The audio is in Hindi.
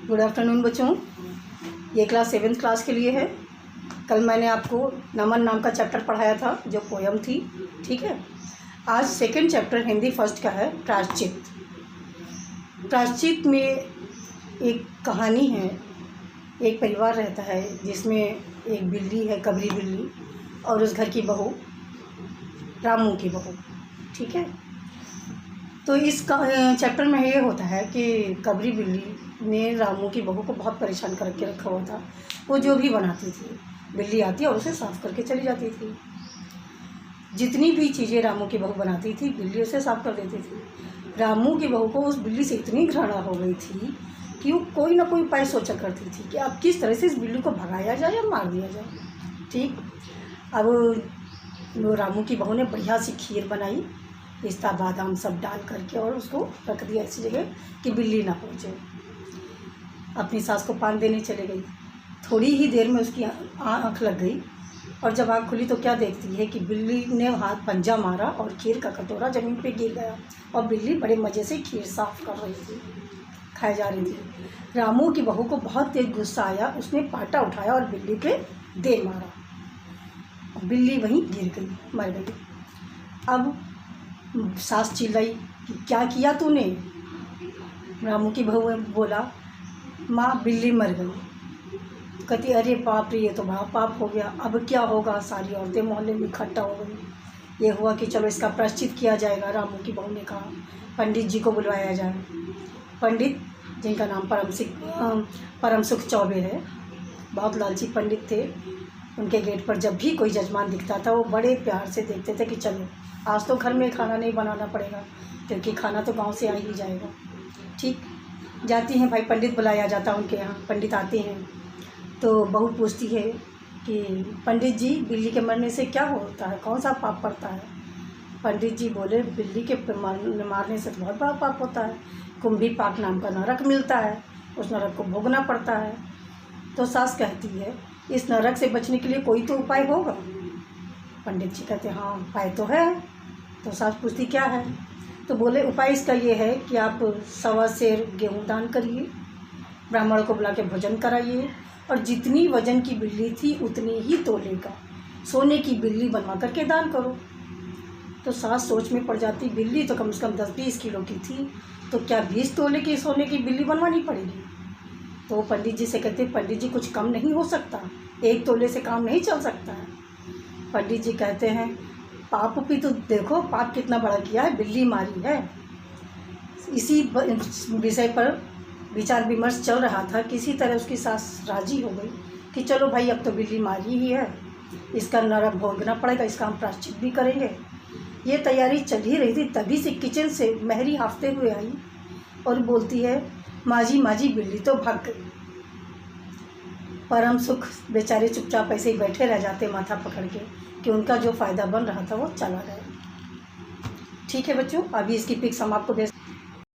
गुड आफ्टरनून बच्चों। ये क्लास 7th क्लास के लिए है। कल मैंने आपको नमन नाम का चैप्टर पढ़ाया था जो पोयम थी, ठीक है। आज सेकंड चैप्टर हिंदी फर्स्ट का है प्रायश्चित। प्रायश्चित में एक कहानी है। एक परिवार रहता है जिसमें एक बिल्ली है, कबरी बिल्ली, और उस घर की बहू रामू की बहू, ठीक है। तो इस चैप्टर में ये होता है कि कबरी बिल्ली ने रामू की बहू को बहुत परेशान करके रखा हुआ था। वो जो भी बनाती थी, बिल्ली आती और उसे साफ़ करके चली जाती थी। जितनी भी चीज़ें रामू की बहू बनाती थी, बिल्ली उसे साफ़ कर देती थी। रामू की बहू को उस बिल्ली से इतनी घृणा हो गई थी कि वो कोई ना कोई उपाय सोचा करती थी कि अब किस तरह से इस बिल्ली को भगाया जाए या मार दिया जाए, ठीक। अब वो रामू की बहू ने बढ़िया सी खीर बनाई, पिस्ता बादाम सब डाल करके, और उसको रख दिया ऐसी जगह कि बिल्ली ना पहुँचे। अपनी सास को पान देने चले गई। थोड़ी ही देर में उसकी आँख लग गई, और जब आँख खुली तो क्या देखती है कि बिल्ली ने हाथ पंजा मारा और खीर का कटोरा ज़मीन पे गिर गया, और बिल्ली बड़े मज़े से खीर साफ़ कर रही थी, खाई जा रही थी। रामू की बहू को बहुत तेज़ गुस्सा आया। उसने पाटा उठाया और बिल्ली पे दे मारा। बिल्ली वहीं गिर गई, मर गई। अब सास चिल्लाई कि क्या किया तूने। रामू की बहू बोला, माँ बिल्ली मर गई। कहती अरे बाप रे, ये तो बड़ा पाप हो गया, अब क्या होगा। सारी औरतें मोहल्ले में इकट्ठा हो गई। ये हुआ कि चलो इसका प्रायश्चित किया जाएगा। रामू की बहू ने कहा पंडित जी को बुलवाया जाए। पंडित जिनका नाम परम सुख चौबे है, बहुत लालची पंडित थे। उनके गेट पर जब भी कोई जजमान दिखता था वो बड़े प्यार से देखते थे कि चलो आज तो घर में खाना नहीं बनाना पड़ेगा, क्योंकि खाना तो गांव से आ ही जाएगा, ठीक। जाती हैं भाई, पंडित बुलाया जाता उनके यहाँ। पंडित आते हैं तो बहू पूछती है कि पंडित जी बिल्ली के मरने से क्या होता है, कौन सा पाप पड़ता है। पंडित जी बोले बिल्ली के मारने से तो बहुत बड़ा पाप होता है। कुंभी पाक नाम का नरक मिलता है, उस नरक को भोगना पड़ता है। तो सास कहती है इस नरक से बचने के लिए कोई तो उपाय होगा। पंडित जी कहते हाँ उपाय तो है। तो सास पूछती क्या है। तो बोले उपाय इसका ये है कि आप 1.25 सेर गेहूँ दान करिए, ब्राह्मण को बुला के भोजन कराइए, और जितनी वजन की बिल्ली थी उतनी ही तोले का सोने की बिल्ली बनवा करके दान करो। तो सास सोच में पड़ जाती, बिल्ली तो कम से कम 10-20 किलो की थी, तो क्या 20 तोले की सोने की बिल्ली बनवानी पड़ेगी। तो वो पंडित जी से कहते पंडित जी कुछ कम नहीं हो सकता, 1 तोले से काम नहीं चल सकता है। पंडित जी कहते हैं पाप भी तो देखो, पाप कितना बड़ा किया है, बिल्ली मारी है। इसी विषय पर विचार विमर्श चल रहा था। किसी तरह उसकी सास राजी हो गई कि चलो भाई अब तो बिल्ली मारी ही है, इसका नरक भोगना पड़ेगा, इसका हम प्रायश्चित भी करेंगे। ये तैयारी चल ही रही थी, तभी से किचन से महरी हाफते हुए आई और बोलती है माँ जी बिल्ली तो भाग गई। परम सुख बेचारे चुपचाप ऐसे ही बैठे रह जाते माथा पकड़ के कि उनका जो फ़ायदा बन रहा था वो चला गया। ठीक है बच्चों, अभी इसकी पिक्स हम आपको भेज